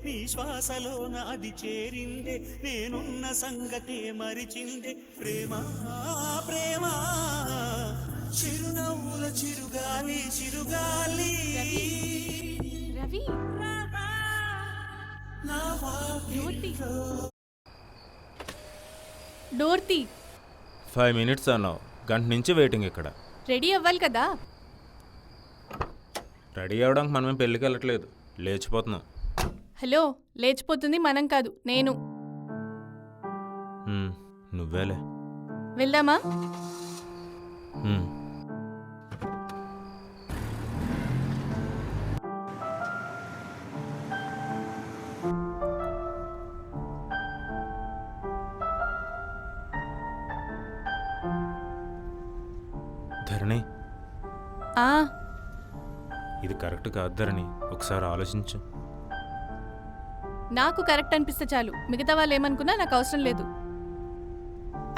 నీ శ్వాసలో నాది చేరిందే నేనున్న సంగతే మరిచిందే ప్రేమ ప్రేమ చిరునవ్వుల చిరుగాలి చిరుగాలి రవి నా వాకిట్లో డోర్ తీ 5 minutes అన్నావు, గంట నుంచి వెయిటింగ్ ఇక్కడ. రెడీ అవ్వాలి కదా. రెడీ అవ్వడానికి మనమేం పెళ్ళికి వెళ్ళట్లేదు, లేచిపోతున్నాం. హలో, లేచిపోతుంది మనం కాదు, నేను. నువ్వేలే. వెళ్దామా? ధరణి, ఆ ఇది కరెక్ట్ కాదు ధరణి, ఒకసారి ఆలోచించు. నాకు కరెక్ట్ అనిపిస్తే చాలు, మిగతా వాళ్ళు ఏమనుకున్నా నాకు అవసరం లేదు.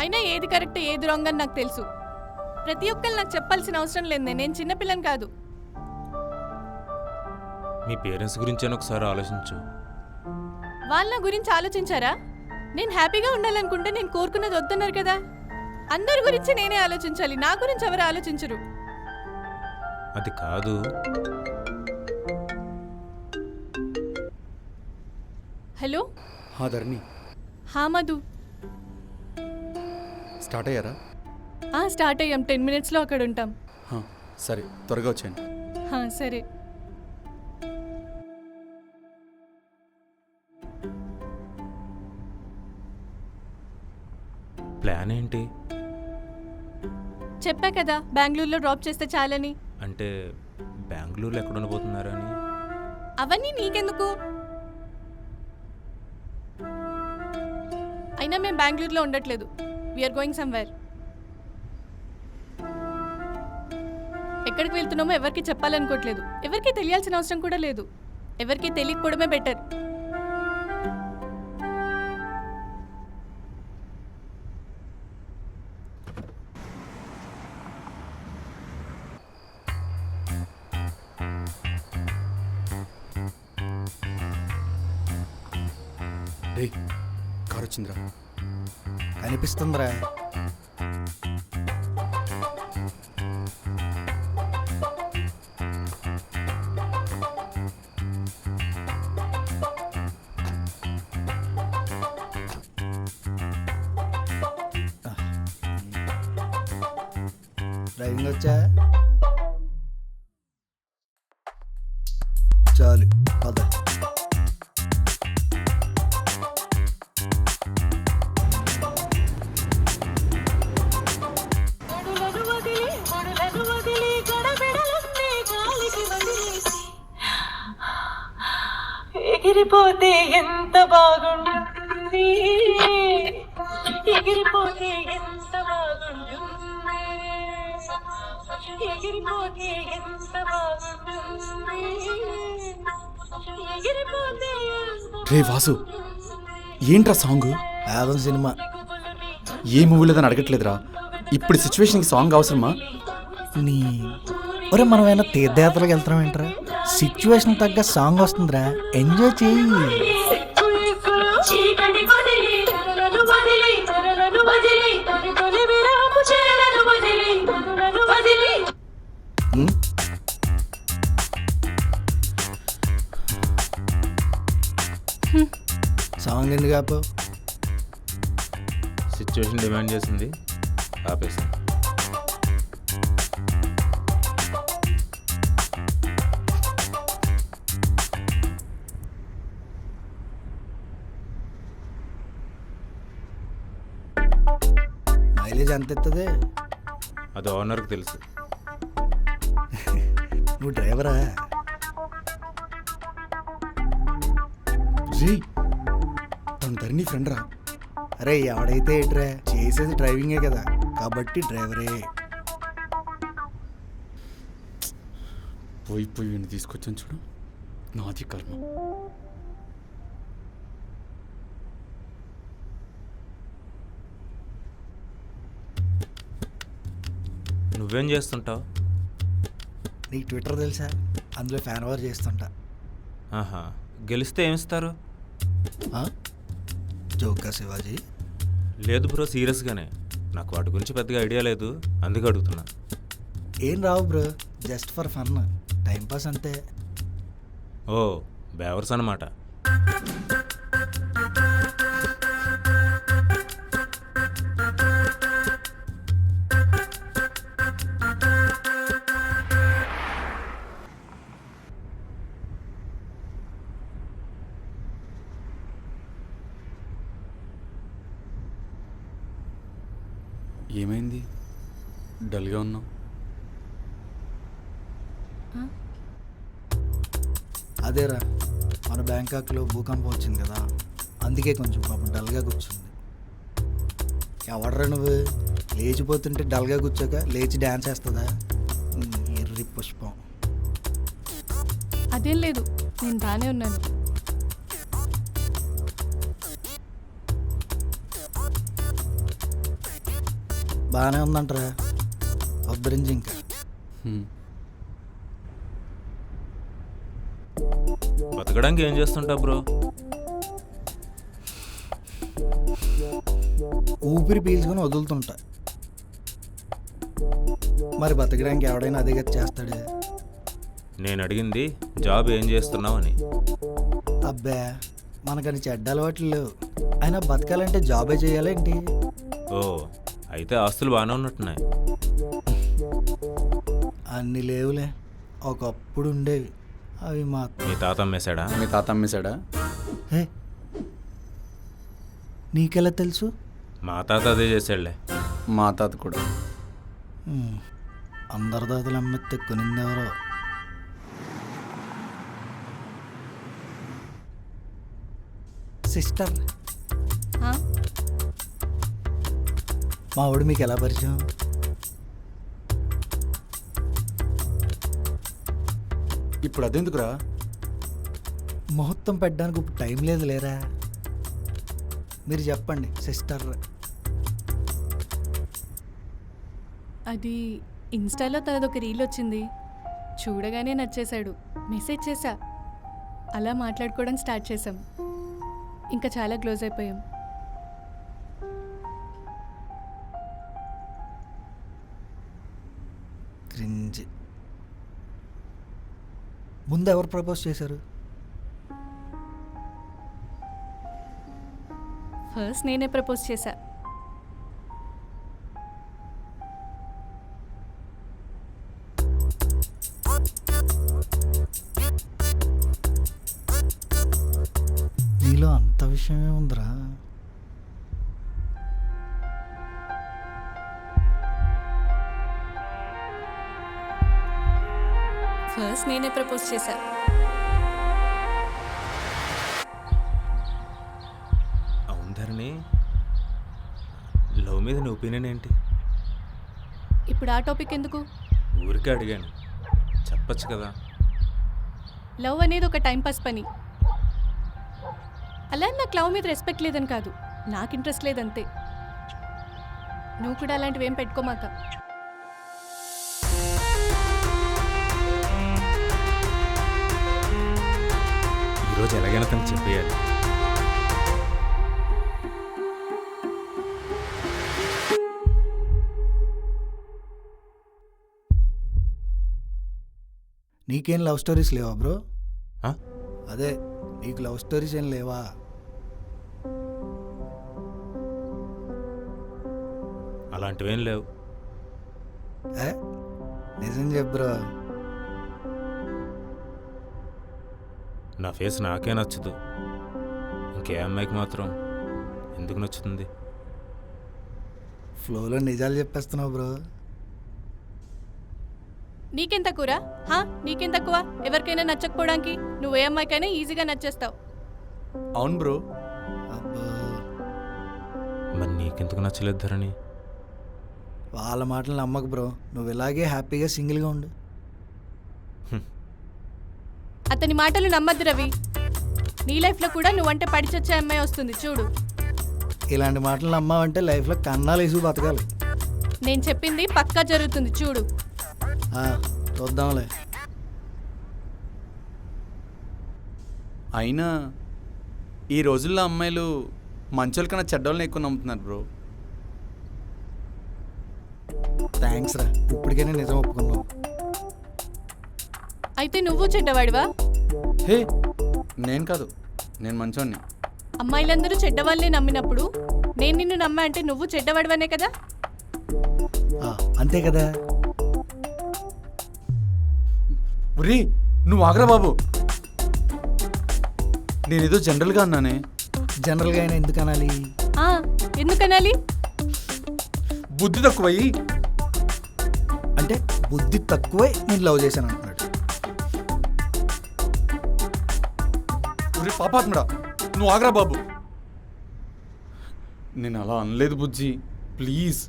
అయినా ఏది కరెక్ట్ ఏది రాంగ్ అని నాకు తెలుసు. ప్రతి ఒక్కరు నాకు చెప్పాల్సిన అవసరం లేదు, నేను చిన్నపిల్లని కాదు. మీ పేరెంట్స్ గురించి అని ఒకసారి ఆలోచించు. వాళ్ళ నా గురించి ఆలోచించారా? నేను హ్యాపీగా ఉండాలనుకుంటే నేను కోరుకున్నది వద్దన్నారు కదా. అందరి గురించి నేనే ఆలోచించాలి, నా గురించి ఎవరు ఆలోచించరు. అది కాదు. హలో. ధరణి. మధు. స్టార్ట్ అయ్యారా? స్టార్ట్ అయ్యాం, 10 minutesలో అక్కడ ఉంటాం. సరే, త్వరగా వచ్చేయండి. సరే. ప్లాన్ ఏంటి? చెప్పా కదా, బెంగళూరులో డ్రాప్ చేస్తే చాలని. అంటే బెంగళూరులో ఎక్కడ ఉండబోతున్నారని? అవన్నీ నీకెందుకు? అయినా మేము బెంగళూరులో ఉండట్లేదు, వీఆర్ గోయింగ్ సమ్వేర్. ఎక్కడికి వెళ్తున్నామో ఎవరికి చెప్పాలనుకోవట్లేదు, ఎవరికి తెలియాల్సిన అవసరం కూడా లేదు. ఎవరికి తెలియకపోవడమే బెటర్. రే, కారు వచ్చిందిరా. కనిపిస్తుందిరా. డ్రైవింగ్ వచ్చా? చాలు, పద. ఎగిరిపోతే ఎంత బాగుంటుంది, ఎగిరిపోతే ఎంత బాగుంటుంది, ఎగిరిపోతే ఎంత బాగుంటుంది, ఎగిరిపోతే. రే వాసు, ఏంట్రా సాంగ్? యాదవ్ సినిమా. ఏ మూవీలేదని అడగట్లేదురా, ఇప్పుడు సిచ్యువేషన్కి సాంగ్ అవసరమా? నీ ఒరే, మనం ఏమైనా తీర్థయాత్రలకు వెళ్తున్నాం ఏంట్రా? సిచ్యువేషన్ తగ్గ సాంగ్ వస్తుందిరా, ఎంజాయ్ చెయ్యి. సాంగ్ ఎందుకు ఆపు? సిచ్యువేషన్ డిమాండ్ చేసింది, ఆపేసాం. మైలేజ్ ఎంత ఎత్తది? అది ఓనర్కి తెలుసు. నువ్వు డ్రైవరా? రే, తన ధరణి ఫ్రెండ్ రా. అరే, ఎవడైతే ఏంట్రా, చేసేది డ్రైవింగే కదా, కాబట్టి డ్రైవరే. పోయి వీడిని తీసుకొచ్చాను చూడు, నాది కర్మ. నువ్వేం చేస్తుంటావు? నీకు ట్విట్టర్ తెలుసా? అందులో ఫ్యాన్ వార్ చేస్తుంటా. ఆహా, గెలిస్తే ఏమిస్తారు? జోకా శివాజీ? లేదు బ్రో, సీరియస్గానే. నాకు వాటి గురించి పెద్దగా ఐడియా లేదు, అందుకే అడుగుతున్నా. ఏం రావు bro, just for fun, timepass అంతే. ఓ, బేవర్స్ అన్నమాట. ఏమైంది? డల్గా ఉన్నావు. అదేరా, మన బ్యాంకాక్లో భూకంపం వచ్చింది కదా, అందుకే కొంచెం పాపం డల్గా కూర్చుంది. ఎవడరా నువ్వు? లేచిపోతుంటే డల్గా కూర్చోక లేచి డ్యాన్స్ వేస్తుందా? ఎర్రి పుష్పం. అదేం లేదు, నేను బాగానే ఉన్నాను. బాగానే ఉందంటరా, ఉద్ధరించి ఇంకా. బతకడానికి ఏం చేస్తుంటా బ్రో? ఊపిరి పీల్చుకొని వదులుతుంటా. మరి బతకడానికి ఎవడైనా అదే కదా చేస్తాడే. నేను అడిగింది జాబ్ ఏం చేస్తున్నావు అని. అబ్బా, మనకని చెడ్డ అలవాట్లు లేవు. అయినా బతకాలంటే జాబే చేయాలేంటి? ఓ, అయితే ఆస్తులు బాగానే ఉన్నట్టున్నాయి. అన్ని లేవులే, ఒకప్పుడు ఉండేవి, అవి మా. మీ తాత అమ్మేశాడా? మీ తాత అమ్మేశాడా? హే, నీకెలా తెలుసు? మా తాత అదే చేశాడులే. మా తాత కూడా. అందరి దాతలు అమ్మెత్తే కొనిందెవరో. సిస్టర్, ఆ? మా వాడు మీకు ఎలా పరిచయం? ఇప్పుడు అదెందుకురా? ముహూర్తం పెట్టడానికి ఇప్పుడు టైం లేదు లేరా. మీరు చెప్పండి సిస్టర్. అది ఇన్స్టాలో తనదొక రీల్ వచ్చింది, చూడగానే నచ్చేశాడు. మెసేజ్ చేశా, అలా మాట్లాడుకోవడం స్టార్ట్ చేసాం. ఇంకా చాలా క్లోజ్ అయిపోయాం. క్రింజ్. ముందు ఎవరు ప్రపోజ్ చేశారు? ఫస్ట్ నేనే ప్రపోజ్ చేశా. నీలో అంత విషయమే ఉందిరా. ఫస్ట్ నేనే ప్రపోజ్ చేశా. అవును ధరణి, లవ్ మీద నీ ఒపీనియన్ ఏంటి? ఇప్పుడు ఆ టాపిక్ ఎందుకు? ఊరికే అడిగాను, చెప్పచ్చు కదా. లవ్ అనేది ఒక టైంపాస్ పని. అలా అని నాకు లవ్ మీద రెస్పెక్ట్ లేదని కాదు, నాకు ఇంట్రెస్ట్ లేదంతే. నువ్వు కూడా అలాంటివి ఏం పెట్టుకోమాక. ఈరోజు ఎలాగైనా తనకు చెప్పేయాలి. నీకేం లవ్ స్టోరీస్ లేవా బ్రో? ఆ? అదే, నీకు లవ్ స్టోరీస్ ఏం లేవా? అలాంటివేం లేవు. ఏ, నిజం చెప్పు బ్రో. నా ఫేస్ నాకే నచ్చదు, ఇంకే అమ్మాయికి మాత్రం ఎందుకు నచ్చుతుంది? ఫ్లోలో నిజాలు చెప్పేస్తున్నావు బ్రో. నీకేం తక్కువరా? నీకేం తక్కువ? ఎవరికైనా నచ్చకపోవడానికి నువ్వు ఏ అమ్మాయికైనా ఈజీగా నచ్చేస్తావు. అవును బ్రో. అబ్బో, మరి నీకెందుకు నచ్చలేదు ధరణి? వాళ్ళ మాటలు నమ్మకు బ్రో. నువ్వు ఇలాగే హ్యాపీగా సింగిల్గా ఉండు. అతని మాటలు నమ్మద్దు రవి. నీ లైఫ్లో కూడా నువ్వంటే పడిచొచ్చే అమ్మాయి వస్తుంది చూడు. ఇలాంటి మాటలు నమ్మావంటే లైఫ్లో కన్నాలు వేసి బతకాలి. నేను చెప్పింది పక్కా జరుగుతుంది చూడు. చూద్దాంలే. అయినా ఈ రోజుల్లో అమ్మాయిలు మంచోళ్ళ కన్నా చెడ్డోళ్ళని ఎక్కువ నమ్ముతున్నారు బ్రో. థ్యాంక్స్ రా, ఇప్పటికైనా నిజం ఒప్పుకున్నావు. అయితే నువ్వు చెడ్డవాడివా? హే, నేను కాదు, నేను మంచోడిని. అమ్మాయిలందరూ చెడ్డవాళ్ళనే నమ్మినప్పుడు నేను నిన్ను నమ్మా అంటే నువ్వు చెడ్డవాడివనే కదా? అంతే కదా. ఉరి నువ్వు ఆగ్రా బాబు. నేనేదో జనరల్గా అన్నానే. జనరల్గా అయినా ఎందుకు అనాలి? ఆ, ఎందుకనాలి? బుద్ధి తక్కువయ్యి. అంటే బుద్ధి తక్కువై నేను లవ్ చేశాను అంటున్నాడు. ఉరి పాపాత్ముడా, నువ్వు ఆగ్రా బాబు. నేను అలా అనలేదు బుజ్జి, ప్లీజ్.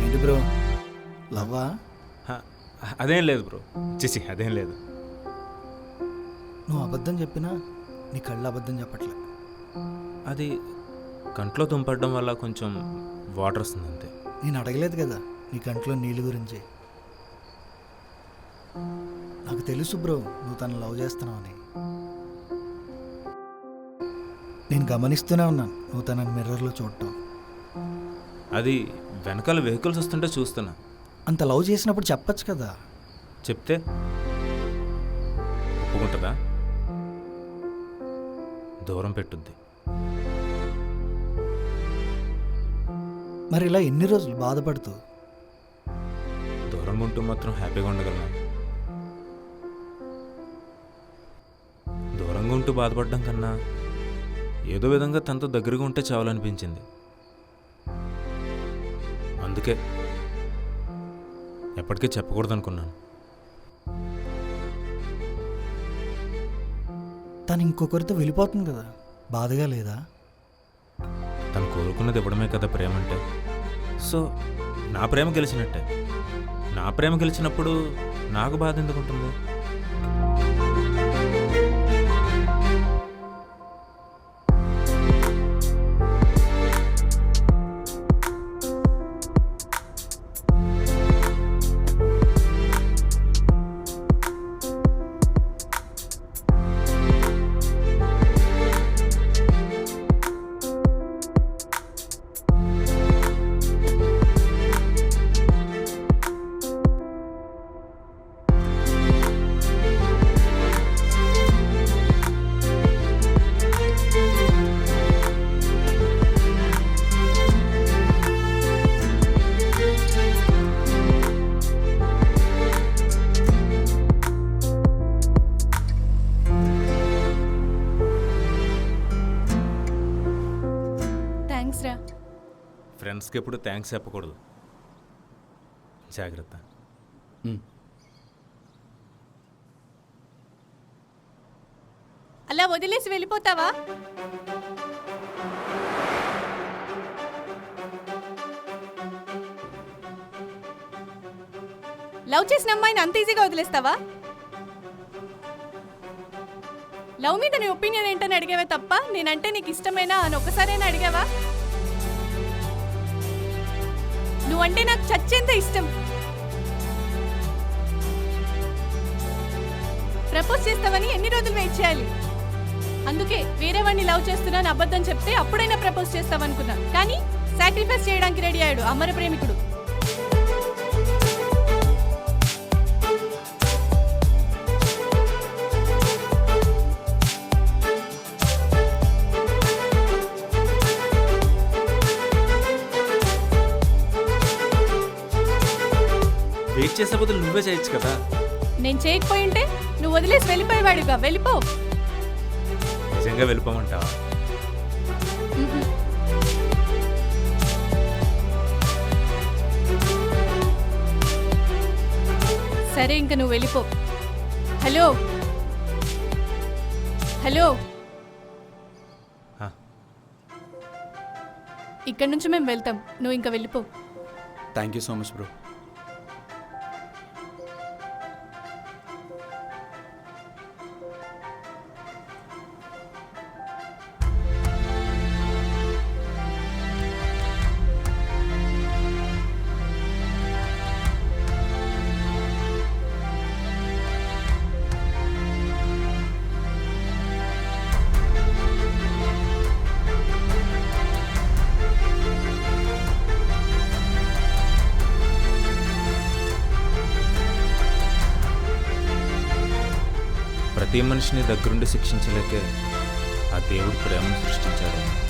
ఏంటి బ్రో, లవ్వా? హ, అదేం లేదు బ్రో, చిచి అదేం లేదు. నువ్వు అబద్ధం చెప్పినా నీ కళ్ళు అబద్ధం చెప్పట్లే. అది కంట్లో తుంపడడం వల్ల కొంచెం వాటర్ వస్తుంది అంతే. నేను అడగలేదు కదా నీ కంట్లో నీళ్ళు గురించి. నాకు తెలుసు బ్రో నువ్వు తను లవ్ చేస్తున్నావని. నేను గమనిస్తూనే ఉన్నాను నువ్వు తనని మిర్రర్లో చూడటం. అది వెనకాల వెహికల్స్ వస్తుంటే చూస్తున్నా. అంత లవ్ చేసినప్పుడు చెప్పచ్చు కదా. చెప్తే ఒప్పుకుంటుందా? దూరం పెట్టుద్ది. మరి ఇలా ఎన్ని రోజులు బాధపడుతూ? దూరంగా ఉంటూ మాత్రం హ్యాపీగా ఉండగలను. దూరంగా ఉంటూ బాధపడడం కన్నా ఏదో విధంగా తనతో దగ్గరగా ఉంటే చావాలనిపించింది. అందుకే ఎప్పటికీ చెప్పకూడదు అనుకున్నాను. తను ఇంకొకరితో వెళ్ళిపోతుంది కదా, బాధగా లేదా? తను కోరుకున్నది ఇవ్వడమే కదా ప్రేమ అంటే. సో నా ప్రేమ గెలిచినట్టే. నా ప్రేమ గెలిచినప్పుడు నాకు బాధ ఎందుకు ఉంటుంది? థ్యాంక్స్ రా. ఫ్రెండ్స్కి ఎప్పుడు థ్యాంక్స్ చెప్పకూడదు. జాగ్రత్త. అలా వదిలేసి వెళ్ళిపోతావా? లవ్ చేసిన అమ్మాయిని అంత ఈజీగా వదిలేస్తావా? లవ్ మీద నీ ఒపీనియన్ ఏంటని అడిగావే తప్ప నేనంటే నీకు ఇష్టమేనా అని ఒక్కసారైనా అడిగావా? నువ్వంటే నాకు చచ్చేంత ఇష్టం. ప్రపోజ్ చేస్తావని ఎన్ని రోజులు వెయిట్ చేయాలి? అందుకే వేరే వాడిని లవ్ చేస్తున్నాను అబద్ధం చెప్తే అప్పుడైనా ప్రపోజ్ చేస్తావనుకున్నా. కానీ సాక్రిఫైస్ చేయడానికి రెడీ అయ్యాడు అమర ప్రేమికుడు. వెయిట్ చేసే బదులు నువ్వే చేయొచ్చు కదా. నేను చేయకపోయింటే నువ్వు వదిలేసి వెళ్ళిపోయేవాడుగా. వెళ్ళిపో. నిజంగా వెళ్ళిపోమంటావా? సరే ఇంక నువ్వు వెళ్ళిపో. హలో హలో, ఆ, ఇక్కడి నుంచి మేము వెళ్తాం, నువ్వు ఇంకా వెళ్ళిపో. Thank you so much bro. ప్రతి మనిషిని దగ్గరుండి శిక్షించలేకే ఆ దేవుడు ప్రేమను సృష్టించాడు.